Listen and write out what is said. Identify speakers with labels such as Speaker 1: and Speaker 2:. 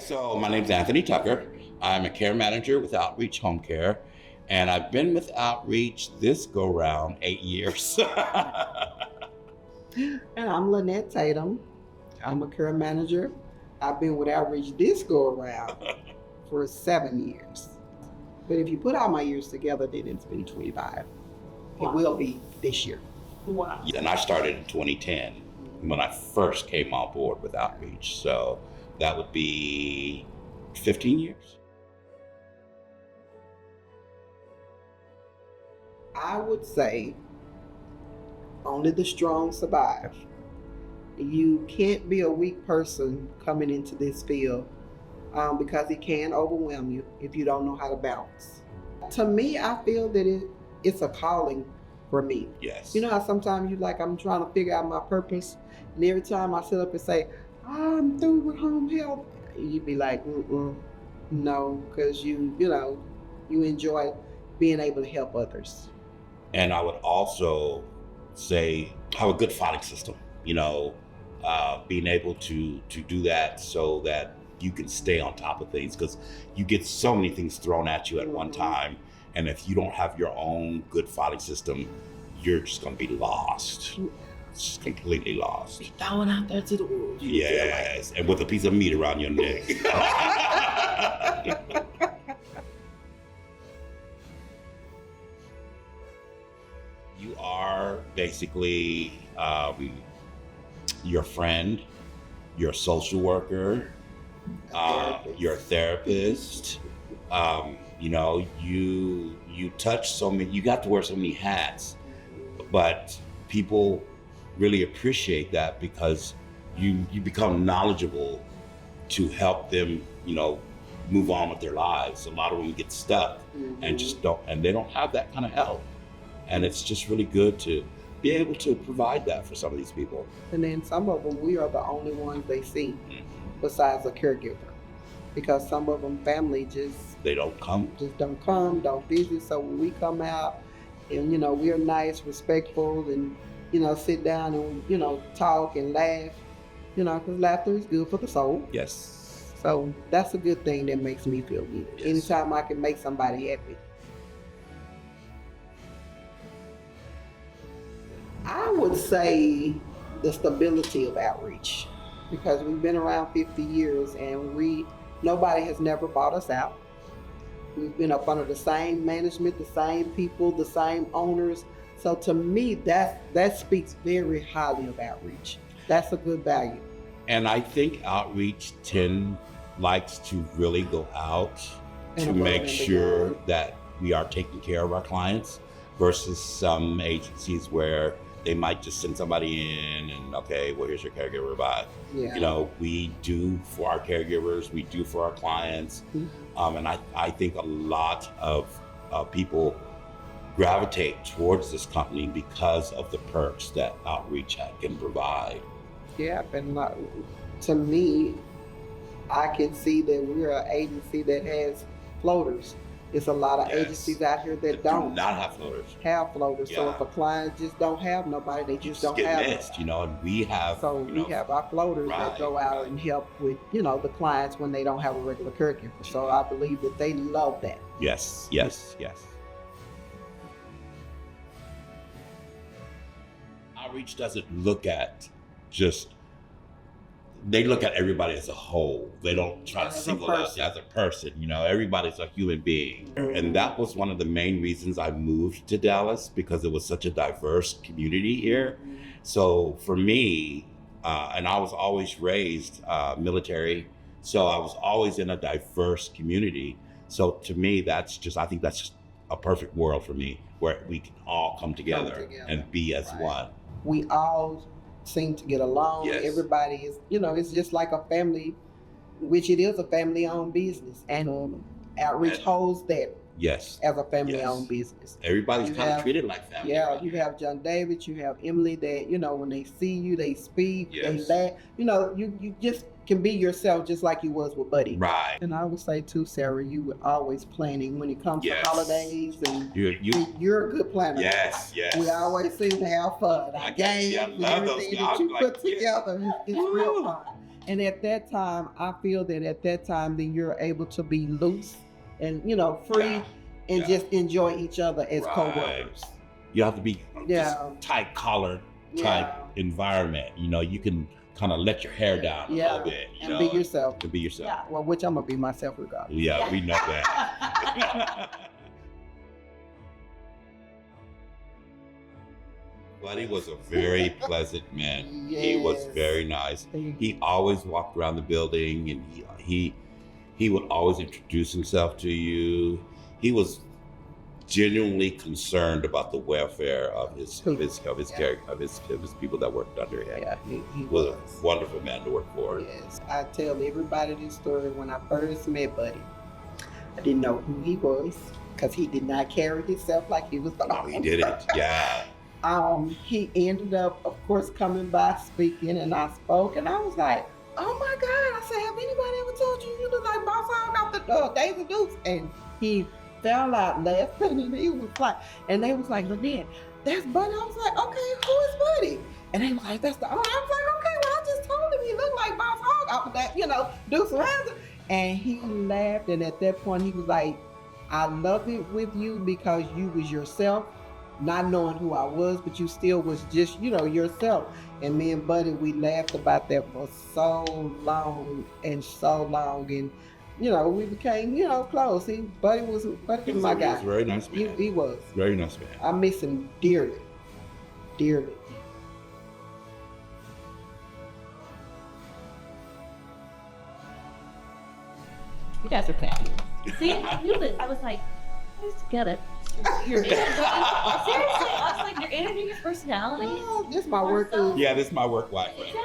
Speaker 1: So my name's Anthony Tucker. I'm a care manager with Outreach Home Care, and I've been with Outreach this go round 8 years.
Speaker 2: And I'm Lynette Tatum. I'm a care manager. I've been with Outreach this go around for 7 years. But if you put all my years together, then it's been 25. Wow. It will be this year.
Speaker 1: Wow. And I started in 2010 when I first came on board with Outreach. So that would be 15 years.
Speaker 2: I would say only the strong survive. You can't be a weak person coming into this field because it can overwhelm you if you don't know how to balance. To me, I feel that it's a calling for me.
Speaker 1: Yes.
Speaker 2: You know how sometimes you like, I'm trying to figure out my purpose, and every time I sit up and say, I'm through with home health, you'd be like, no, because you enjoy being able to help others.
Speaker 1: And I would also say have a good filing system, being able to do that so that you can stay on top of things, because you get so many things thrown at you at one time. And if you don't have your own good filing system, you're just going to be lost. Just completely lost.
Speaker 2: Be thrown out there to the wolves.
Speaker 1: Yes, and with a piece of meat around your neck. You are basically your friend, your social worker, your therapist. You touch so many, you got to wear so many hats, but people really appreciate that because you become knowledgeable to help them, move on with their lives. A lot of them get stuck and they don't have that kind of help. And it's just really good to be able to provide that for some of these people.
Speaker 2: And then some of them, we are the only ones they see besides a caregiver. Because some of them, family
Speaker 1: don't come,
Speaker 2: don't visit. So when we come out and, we're nice, respectful, and, sit down and, talk and laugh, because laughter is good for the soul.
Speaker 1: Yes.
Speaker 2: So that's a good thing that makes me feel good. Yes. Anytime I can make somebody happy. I would say the stability of Outreach, because we've been around 50 years and nobody has never bought us out. We've been up under the same management, the same people, the same owners. So to me, that speaks very highly of Outreach. That's a good value.
Speaker 1: And I think Outreach likes to really go out to make sure that we are taking care of our clients versus some agencies where they might just send somebody in and, okay, well, here's your caregiver, bye. Yeah. We do for our caregivers, we do for our clients. Mm-hmm. And I think a lot of people gravitate towards this company because of the perks that Outreach can provide.
Speaker 2: Yeah, and to me, I can see that we're an agency that has floaters. There's a lot of agencies out here that don't
Speaker 1: do not have floaters.
Speaker 2: Yeah. So if a client just don't have nobody, they just don't have
Speaker 1: missed, and we have.
Speaker 2: So we have our floaters that go out and help with, the clients when they don't have a regular caregiver. So I believe that they love that.
Speaker 1: Yes. Outreach doesn't look at they look at everybody as a whole. They don't try to single out as a person. Everybody's a human being. Mm-hmm. And that was one of the main reasons I moved to Dallas, because it was such a diverse community here. Mm-hmm. So for me, and I was always raised military, so I was always in a diverse community. So to me, I think that's just a perfect world for me, where we can all come together and be as one.
Speaker 2: We all seem to get along.
Speaker 1: Yes.
Speaker 2: Everybody is, it's just like a family, which it is a family-owned business. And Outreach holds that as a family-owned business.
Speaker 1: Everybody's kind of treated like family.
Speaker 2: Yeah,
Speaker 1: right?
Speaker 2: You have John David, you have Emily that, when they see you, they speak, they laugh. You just can be yourself just like you was with Buddy.
Speaker 1: Right.
Speaker 2: And I would say too, Sarah, you were always planning when it comes to holidays, and you're a good planner.
Speaker 1: Yes.
Speaker 2: We always seem to have fun. Our games and everything that you put together is real fun. And at that time, I feel that at that time, then you're able to be loose and, free and just enjoy each other as co-workers.
Speaker 1: You have to be just tight collar type environment. You can kind of let your hair down a little bit.
Speaker 2: And be yourself.
Speaker 1: To be yourself.
Speaker 2: Yeah. Well, which I'm going to be myself regardless.
Speaker 1: Yeah, we know that. Buddy was a very pleasant man. Yes. He was very nice. He always walked around the building, and he would always introduce himself to you. He was genuinely concerned about the welfare of his people that worked under him.
Speaker 2: Yeah, he
Speaker 1: was a wonderful man to work for.
Speaker 2: Yes, I tell everybody this story. When I first met Buddy, I didn't know who he was because he did not carry himself like he was.
Speaker 1: No, he didn't. Yeah.
Speaker 2: He ended up, of course, coming by speaking, and I spoke, and I was like, "Oh my God!" I said, "Have anybody ever told you look like Boss Hogg off the Days of Dukes?" And he fell out laughing, and he was like, and they was like, "Lynette, that's Buddy." I was like, "Okay, who is Buddy?" And they was like, "That's the owner." I was like, "Okay, well, I just told him he looked like Boss Hogg off of that, Dukes of Hazzard." And he laughed, and at that point, he was like, "I love it with you because you was yourself, not knowing who I was, but you still was just, yourself." And me and Buddy, we laughed about that for so long, and we became, close. Buddy was my guy.
Speaker 1: He was a very nice man.
Speaker 2: He was.
Speaker 1: Very nice man.
Speaker 2: I miss him dearly. Dearly.
Speaker 3: You guys are clapping. See, I knew it. I was like, let's get it. Your energy. Seriously, I was like, your energy, your personality.
Speaker 2: Oh, this is my work.
Speaker 1: Yeah, this is my work wife.
Speaker 3: Exactly.